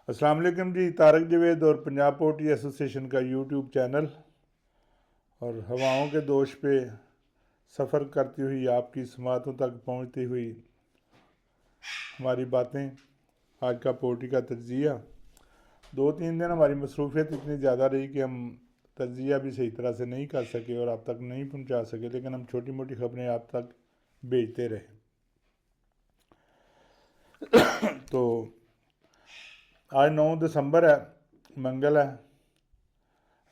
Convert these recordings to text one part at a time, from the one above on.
अस्सलाम वालेकुम जी। तारक जावेद और पंजाब पोल्ट्री एसोसिएशन का यूट्यूब चैनल और हवाओं के दोष पे सफ़र करती हुई आपकी समातों तक पहुंचती हुई हमारी बातें, आज का पोल्ट्री का तज्जिया। 2-3 दिन हमारी मसरूफियत इतनी ज़्यादा रही कि हम तज्जिया भी सही तरह से नहीं कर सके और आप तक नहीं पहुंचा सके, लेकिन हम छोटी मोटी खबरें आप तक भेजते रहे। तो आज 9 दिसंबर है, मंगल है।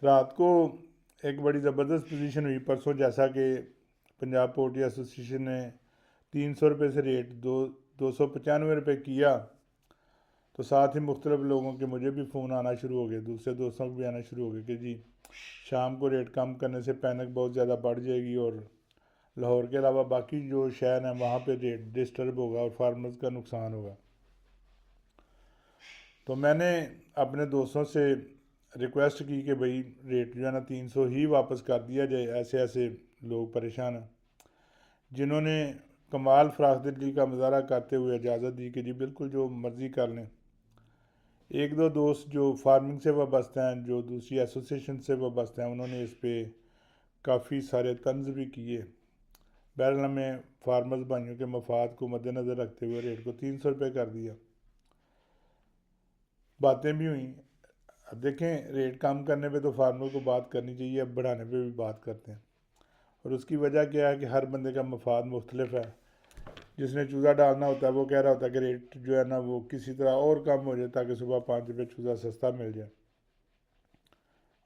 रात को एक बड़ी ज़बरदस्त पोजीशन हुई परसों, जैसा कि पंजाब पोल्ट्री एसोसिएशन ने 300 रुपये से रेट 295 रुपये किया, तो साथ ही मुख्तलिफ लोगों के मुझे भी फ़ोन आना शुरू हो गए, दूसरे दोस्तों को भी आना शुरू हो गए कि जी शाम को रेट कम करने से पैनिक बहुत ज़्यादा बढ़ जाएगी और लाहौर के अलावा बाकी जो शहर हैं वहाँ पे रेट डिस्टर्ब होगा और फार्मर्स का नुकसान होगा। तो मैंने अपने दोस्तों से रिक्वेस्ट की कि भाई रेट जो है ना 300 ही वापस कर दिया जाए। ऐसे ऐसे लोग परेशान हैं जिन्होंने कमाल फराख दिली का मुजाहरा करते हुए इजाज़त दी कि जी बिल्कुल जो मर्ज़ी कर लें। एक दो दोस्त जो फार्मिंग से वाबस्ते हैं, जो दूसरी एसोसिएशन से वाबस्ते हैं, उन्होंने इस पर काफ़ी सारे तंज भी किए। बहरहाल हमें फार्मर्स भाइयों के मफाद को मद्देनज़र रखते हुए रेट को 300 रुपये कर दिया। बातें भी हुई। अब देखें, रेट कम करने पे तो फार्मर को बात करनी चाहिए, अब बढ़ाने पे भी बात करते हैं। और उसकी वजह क्या है कि हर बंदे का मफाद मुख्तलिफ है। जिसने चूज़ा डालना होता है वो कह रहा होता है कि रेट जो है ना वो किसी तरह और कम हो जाए ताकि सुबह 5 रुपये चूज़ा सस्ता मिल जाए।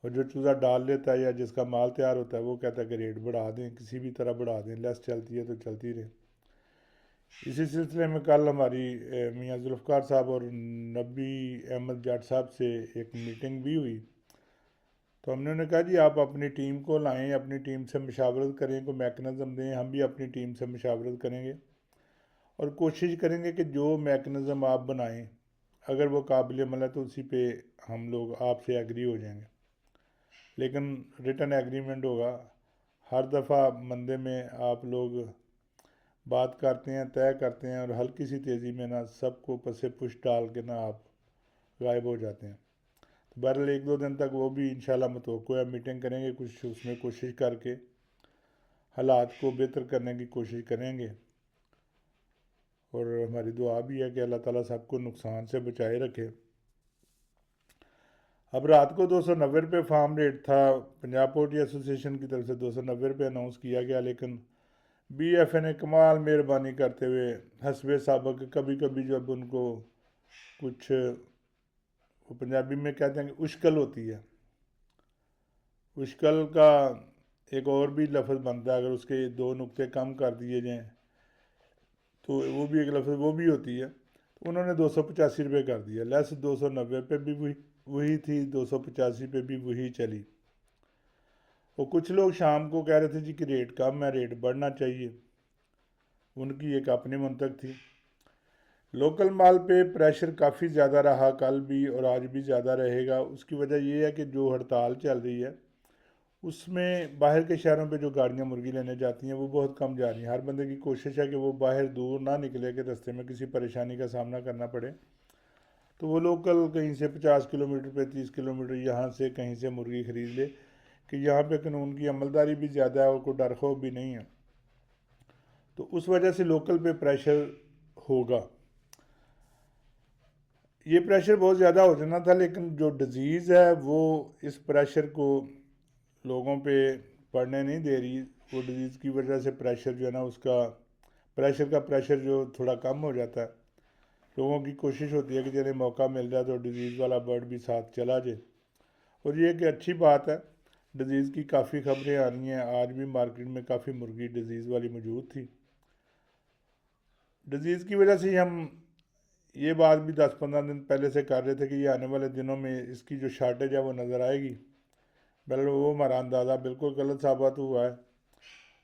और जो चूज़ा डाल लेता है या जिसका माल तैयार होता है वो कहता है कि रेट बढ़ा दें, किसी भी तरह बढ़ा दें, लेस चलती है तो चलती रहे। इसी सिलसिले में कल हमारी मियाँ जुल्फ़कार साहब और नबी अहमद जाट साहब से एक मीटिंग भी हुई। तो हमने उन्हें कहा जी आप अपनी टीम को लाएं, अपनी टीम से मशावरत करें, कोई मैकेनिज़्म दें, हम भी अपनी टीम से मशावरत करेंगे और कोशिश करेंगे कि जो मैकेनिज़्म आप बनाएं अगर वो काबिल अमल है तो उसी पे हम लोग आपसे एग्री हो जाएंगे। लेकिन रिटन एग्रीमेंट होगा। हर दफ़ा मंदे में आप लोग बात करते हैं, तय करते हैं और हल्की सी तेज़ी में ना सबको पसे पुश डाल के ना आप गायब हो जाते हैं। तो बहरहाल 1-2 दिन तक वो भी इंशाल्लाह मुतवक्को है, मीटिंग करेंगे, कुछ उसमें कोशिश करके हालात को बेहतर करने की कोशिश करेंगे। और हमारी दुआ भी है कि अल्लाह ताला सबको नुकसान से बचाए रखे। अब रात को 290 रुपये फार्म रेट था। पंजाब पोल्ट्री एसोसिएशन की तरफ से 290 रुपये अनाउंस किया गया, लेकिन BFA ने कमाल मेहरबानी करते हुए हस्बे साबक कभी कभी जब उनको कुछ, वो पंजाबी में कहते हैं कि उश्कल होती है, उश्कल का एक और भी लफ्ज़ बनता है, अगर उसके 2 नुक्ते कम कर दिए जाएँ तो वो भी एक लफ्ज़ वो भी होती है। तो उन्होंने 285 रुपये कर दिया, लेस 290 पे भी वही थी, 285 पे भी वही चली। और कुछ लोग शाम को कह रहे थे जी कि रेट कम है, रेट बढ़ना चाहिए, उनकी एक अपनी मंतक थी। लोकल माल पे प्रेशर काफ़ी ज़्यादा रहा कल भी और आज भी ज़्यादा रहेगा। उसकी वजह ये है कि जो हड़ताल चल रही है उसमें बाहर के शहरों पे जो गाड़ियाँ मुर्गी लेने जाती हैं वो बहुत कम जा रही हैं। हर बंदे की कोशिश है कि वो बाहर दूर ना निकले कि रास्ते में किसी परेशानी का सामना करना पड़े। तो वो लोकल कहीं से 50 किलोमीटर पे 30 किलोमीटर यहाँ से कहीं से मुर्गी ख़रीद ले कि यहाँ पे कानून की अमलदारी भी ज़्यादा है और कोई डर खौफ भी नहीं है। तो उस वजह से लोकल पे प्रेशर होगा। ये प्रेशर बहुत ज़्यादा हो जाना था, लेकिन जो डिज़ीज़ है वो इस प्रेशर को लोगों पे पड़ने नहीं दे रही। वो डिज़ीज़ की वजह से प्रेशर जो है ना उसका प्रेशर जो थोड़ा कम हो जाता है। लोगों की कोशिश होती है कि जिन्हें मौका मिल जाए तो डिज़ीज़ वाला बर्ड भी साथ चला जाए। और ये कि अच्छी बात है, डिज़ीज़ की काफ़ी खबरें आ रही हैं। आज भी मार्केट में काफ़ी मुर्गी डिज़ीज़ वाली मौजूद थी। डिज़ीज़ की वजह से हम ये बात भी 10-15 दिन पहले से कर रहे थे कि ये आने वाले दिनों में इसकी जो शार्टेज है वो नज़र आएगी। बहरहाल वो हमारा अंदाज़ा बिल्कुल गलत साबित हुआ है।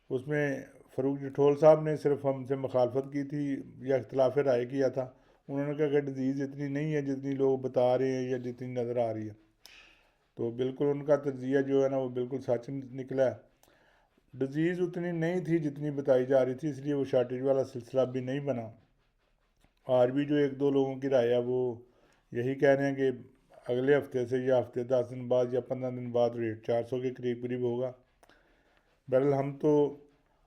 उसमें फ़रूक जठोल साहब ने सिर्फ हमसे मुखालफत की थी या इख्तलाफ राय किया था। उन्होंने कहा कि डिज़ीज़ इतनी नहीं है जितनी लोग बता रहे हैं या जितनी नज़र आ रही है। तो बिल्कुल उनका तज्जिया जो है ना वो बिल्कुल सच निकला है। डिज़ीज़ उतनी नहीं थी जितनी बताई जा रही थी, इसलिए वो शार्टेज वाला सिलसिला भी नहीं बना। आज भी जो 1-2 लोगों की राय है वो यही कह रहे हैं कि अगले हफ्ते से या हफ्ते 10 दिन बाद या 15 दिन बाद रेट 400 के करीब करीब होगा। बहरहाल हम तो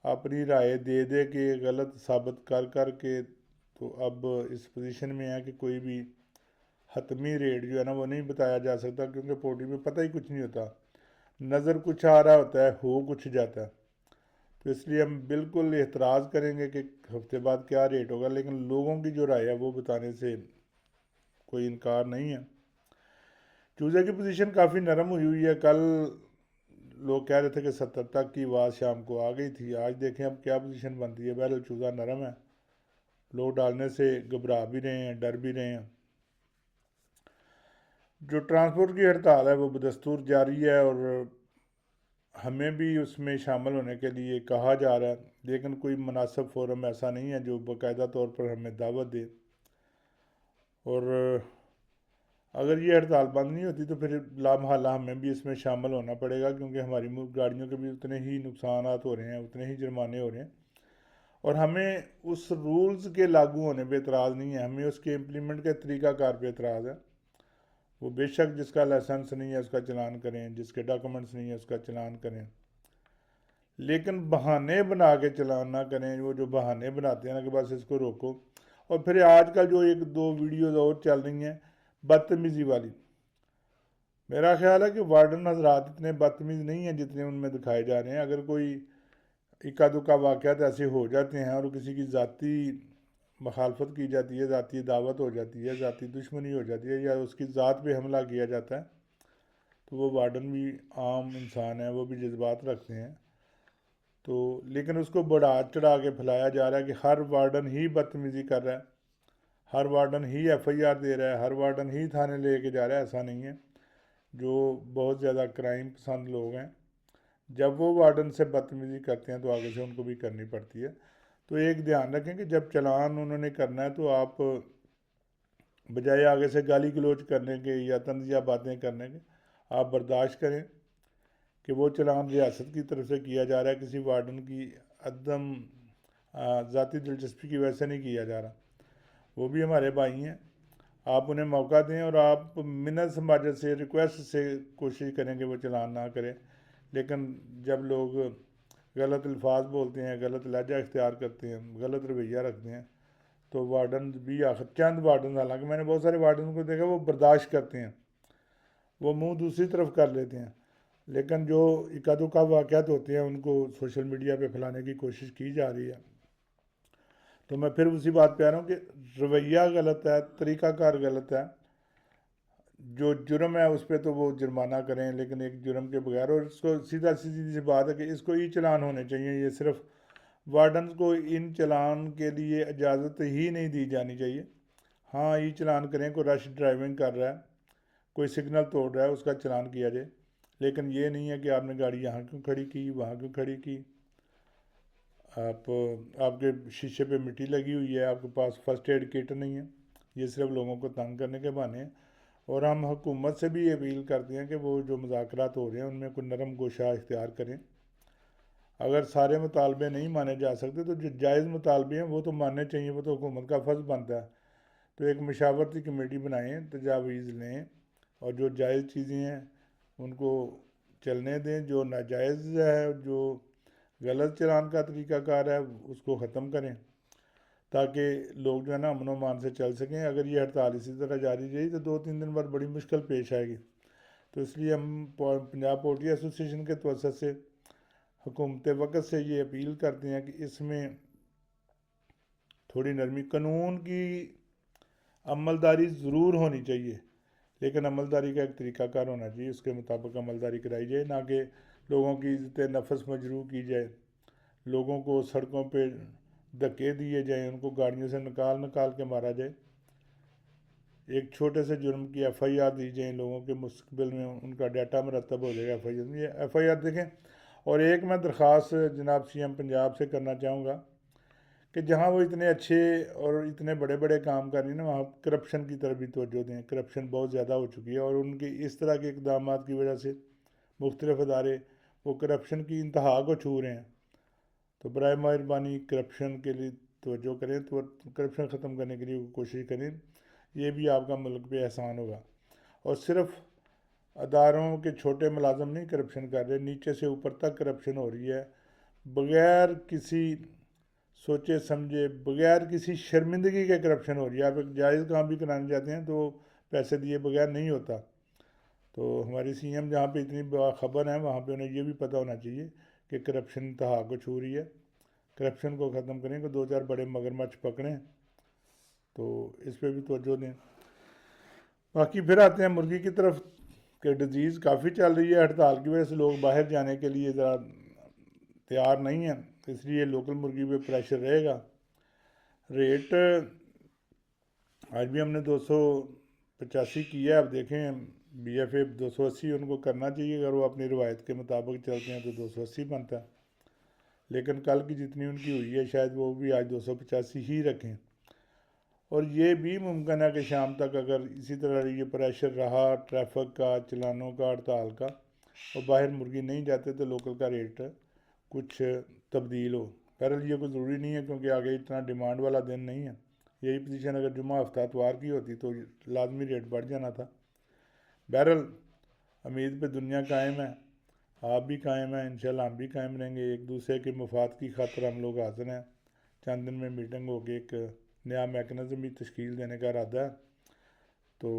अपनी राय दे दे के गलत साबित कर कर के तो अब इस पोजीशन में है कि कोई भी हतमी रेट जो है ना वो नहीं बताया जा सकता, क्योंकि पोल्ट्री में पता ही कुछ नहीं होता, नज़र कुछ आ रहा होता है, हो कुछ जाता है। तो इसलिए हम बिल्कुल एतराज़ करेंगे कि हफ्ते बाद क्या रेट होगा, लेकिन लोगों की जो राय है वो बताने से कोई इनकार नहीं है। चूज़े की पोजीशन काफ़ी नरम हुई हुई है। कल लोग कह रहे थे कि 70 तक की आवाज़ शाम को आ गई थी, आज देखें अब क्या पोजीशन बनती है। बहरहाल चूज़ा नरम है, लोग डालने से घबरा भी रहे हैं, डर भी रहे हैं। जो ट्रांसपोर्ट की हड़ताल है वो बदस्तूर जारी है और हमें भी उसमें शामिल होने के लिए कहा जा रहा है, लेकिन कोई मुनासिब फोरम ऐसा नहीं है जो बाकायदा तौर पर हमें दावत दे। और अगर ये हड़ताल बंद नहीं होती तो फिर लामहला हमें भी इसमें शामिल होना पड़ेगा, क्योंकि हमारी गाड़ियों के भी उतने ही नुकसान हो रहे हैं, उतने ही जुर्माने हो रहे हैं। और हमें उस रूल्स के लागू होने पे एतराज़ नहीं है, हमें उसके इम्प्लीमेंट के तरीक़ाकार पे एतराज़ है। वो बेशक जिसका लाइसेंस नहीं है उसका चलान करें, जिसके डॉक्यूमेंट्स नहीं है उसका चलान करें, लेकिन बहाने बना के चलान ना करें। वो जो बहाने बनाते हैं ना कि बस इसको रोको। और फिर आजकल जो एक दो वीडियोज़ और चल रही हैं बदतमीज़ी वाली, मेरा ख्याल है कि वार्डन हजरात इतने बदतमीज़ नहीं हैं जितने उनमें दिखाए जा रहे हैं। अगर कोई इक्का दुक्का वाक़यात ऐसे हो जाते हैं और किसी की ज़ाती मुखालफत की जाती है, ज़ाती दावत हो जाती है, ज़ाती दुश्मनी हो जाती है, या उसकी ज़ात पे हमला किया जाता है, तो वो वार्डन भी आम इंसान है, वो भी जज्बात रखते हैं। तो लेकिन उसको बढ़ा चढ़ा के फैलाया जा रहा है कि हर वार्डन ही बदतमीज़ी कर रहा है, हर वार्डन ही FIR दे रहा है, हर वार्डन ही थाने लेके जा रहा है। ऐसा नहीं है। जो बहुत ज़्यादा क्राइम पसंद लोग हैं, जब वो वार्डन से बदतमीज़ी करते हैं तो आगे से उनको भी करनी पड़ती है। तो एक ध्यान रखें कि जब चलान उन्होंने करना है तो आप बजाय आगे से गाली गलौज करने के या तंजिया बातें करने के, आप बर्दाश्त करें कि वो चलान रियासत की तरफ से किया जा रहा है, किसी वार्डन की अदम ज़ाती दिलचस्पी की वजह से नहीं किया जा रहा। वो भी हमारे भाई हैं, आप उन्हें मौका दें और आप मिन्नत समाजत से रिक्वेस्ट से कोशिश करें कि वो चलान ना करें। लेकिन जब लोग गलत अल्फाज बोलते हैं, गलत लहजा इख्तियार करते हैं, गलत रवैया रखते हैं, तो वार्डन भी आखिर चंद वार्डन, हालांकि मैंने बहुत सारे वार्डन को देखा वो बर्दाश्त करते हैं, वो मुंह दूसरी तरफ कर लेते हैं, लेकिन जो इक्का दुक्का वाक़यात होते हैं उनको सोशल मीडिया पे फैलाने की कोशिश की जा रही है। तो मैं फिर उसी बात पे आ रहा हूँ कि रवैया गलत है, तरीक़ाकार गलत है। जो जुर्म है उस पर तो वो जुर्माना करें, लेकिन एक जुर्म के बगैर, और इसको सीधा सीधी सी बात है कि इसको ई चलान होने चाहिए। ये सिर्फ वार्डन को इन चलान के लिए इजाज़त ही नहीं दी जानी चाहिए। हाँ, ई चलान करें, कोई रश ड्राइविंग कर रहा है, कोई सिग्नल तोड़ रहा है, उसका चलान किया जाए, लेकिन ये नहीं है कि आपने गाड़ी यहाँ क्यों खड़ी की, वहाँ क्यों खड़ी की, आपके शीशे पे मिट्टी लगी हुई है, आपके पास फर्स्ट एड किट नहीं है। ये सिर्फ लोगों को तंग करने के बहाने हैं। और हम हुकूमत से भी अपील करते हैं कि वो जो मुज़ाकरात हो रहे हैं उनमें कोई नरम गोशा इख्तियार करें। अगर सारे मुतालबे नहीं माने जा सकते तो जो जायज़ मुतालबे हैं वो तो मानने चाहिए, वो तो हुकूमत का फ़र्ज़ बनता है। तो एक मशावरती कमेटी बनाएं, तजावीज़ लें, और जो जायज़ चीज़ें हैं उनको चलने दें, जो नाजायज़ है, जो गलत चलान का तरीक़ाकार है उसको ख़त्म करें, ताकि लोग जो है ना अमन व मान से चल सकें। अगर ये हड़ताल इसी तरह जारी रही तो 2-3 दिन बाद बड़ी मुश्किल पेश आएगी। तो इसलिए हम पंजाब पोल्ट्री एसोसिएशन के तवज्जुह से हुकूमत वक़्त से ये अपील करते हैं कि इसमें थोड़ी नरमी, कानून की अमलदारी ज़रूर होनी चाहिए, लेकिन अमलदारी का एक तरीक़ाकार होना चाहिए, उसके मुताबिक अमलदारी कराई जाए, ना कि लोगों की इज़्ज़त नफस मजरूह की जाए, लोगों को सड़कों पे धक्के दिए जाएँ, उनको गाड़ियों से निकाल निकाल के मारा जाए। एक छोटे से जुर्म की FIR दी जाए, लोगों के मुस्तकबिल में उनका डाटा मरतब हो जाएगा FIR में। ये FIR देखें। और एक मैं दरख्वास्त जनाब CM पंजाब से करना चाहूँगा कि जहाँ वो इतने अच्छे और इतने बड़े बड़े काम कर रही हैं ना, वहाँ करप्शन की तरफ भी तवज्जो दें। करप्शन बहुत ज़्यादा हो चुकी है और उनके इस तरह के इक़दाम की वजह से मुख्तलिफ़ अदारे वो करप्शन की इंतहा को छू रहे हैं। तो बराए मेहरबानी करप्शन के लिए तवज्जो करें, तो करप्शन ख़त्म करने के लिए कोशिश करें। یہ بھی آپ کا ملک پہ احسان ہوگا۔ اور صرف اداروں کے چھوٹے ملازم نہیں کرپشن کر رہے، نیچے سے اوپر تک کرپشن ہو رہی ہے، بغیر کسی سوچے سمجھے، بغیر کسی شرمندگی کے کرپشن ہو رہی ہے۔ آپ ایک جائز کام بھی کرانے جاتے ہیں تو پیسے دیے بغیر نہیں ہوتا۔ تو ہماری سی ایم جہاں پہ اتنی باخبر ہیں، وہاں پہ انہیں یہ بھی پتہ ہونا چاہیے کہ کرپشن انتہا کو چھو رہی ہے۔ کرپشن کو ختم کریں کہ دو چار بڑے مگرمچھ پکڑیں، تو اس پہ بھی توجہ دیں۔ باقی پھر آتے ہیں مرغی کی طرف کہ ڈیزیز کافی چل رہی ہے، ہڑتال کی وجہ سے لوگ باہر جانے کے لیے ذرا تیار نہیں ہیں، اس لیے لوکل مرغی پہ پریشر رہے گا۔ ریٹ آج بھی ہم نے 285 کیا ہے، اب دیکھیں بی ایف اے 280 ان کو کرنا چاہیے، اگر وہ اپنی روایت کے مطابق چلتے ہیں تو 280 بنتا ہے، لیکن کل کی جتنی ان کی ہوئی ہے شاید وہ بھی آج 285 ہی رکھیں۔ اور یہ بھی ممکن ہے کہ شام تک اگر اسی طرح یہ پریشر رہا ٹریفک کا، چلانوں کا، ہڑتال کا، اور باہر مرغی نہیں جاتے تو لوکل کا ریٹ کچھ تبدیل ہو۔ بہرحال یہ کوئی ضروری نہیں ہے کیونکہ آگے اتنا ڈیمانڈ والا دن نہیں ہے۔ یہی پوزیشن اگر جمعہ ہفتہ اتوار کی ہوتی تو لازمی ریٹ بڑھ جانا تھا۔ بہرحال امید پہ دنیا قائم ہے، آپ بھی قائم ہیں، انشاءاللہ ہم بھی قائم رہیں گے۔ ایک دوسرے کے مفاد کی خاطر ہم لوگ حاضر ہیں۔ چند دن میں میٹنگ ہو کے ایک نیا میکنزم بھی تشکیل دینے کا ارادہ ہے۔ تو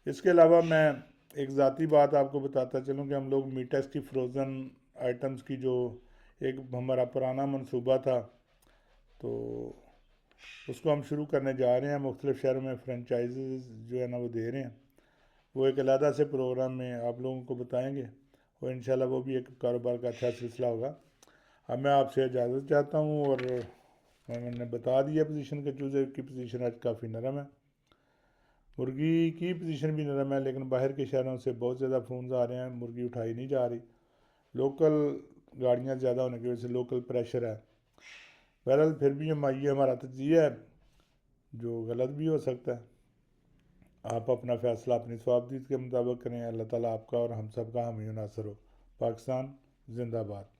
اس کے علاوہ میں ایک ذاتی بات آپ کو بتاتا چلوں کہ ہم لوگ میٹیکس کی فروزن آئٹمس کی جو ایک ہمارا پرانا منصوبہ تھا، تو اس کو ہم شروع کرنے جا رہے ہیں۔ مختلف شہروں میں فرنچائزز جو ہے نا وہ دے رہے ہیں، وہ ایک علیحدہ سے پروگرام میں آپ لوگوں کو بتائیں گے، اور انشاءاللہ وہ بھی ایک کاروبار کا اچھا سلسلہ ہوگا۔ اب میں آپ سے اجازت چاہتا ہوں، اور میں نے بتا دیا پوزیشن کہ چوزے کی پوزیشن آج کافی نرم ہے، مرغی کی پوزیشن بھی نرم ہے، لیکن باہر کے شہروں سے بہت زیادہ فونز آ رہے ہیں، مرغی اٹھائی نہیں جا رہی، لوکل گاڑیاں زیادہ ہونے کی وجہ سے لوکل پریشر ہے۔ بہرحال پھر بھی یہ ہمارا تجزیہ ہے جو غلط بھی ہو سکتا ہے۔ آپ اپنا فیصلہ اپنی صوابدید کے مطابق کریں۔ اللہ تعالیٰ آپ کا اور ہم سب کا حامی و ناصر ہو۔ پاکستان زندہ باد۔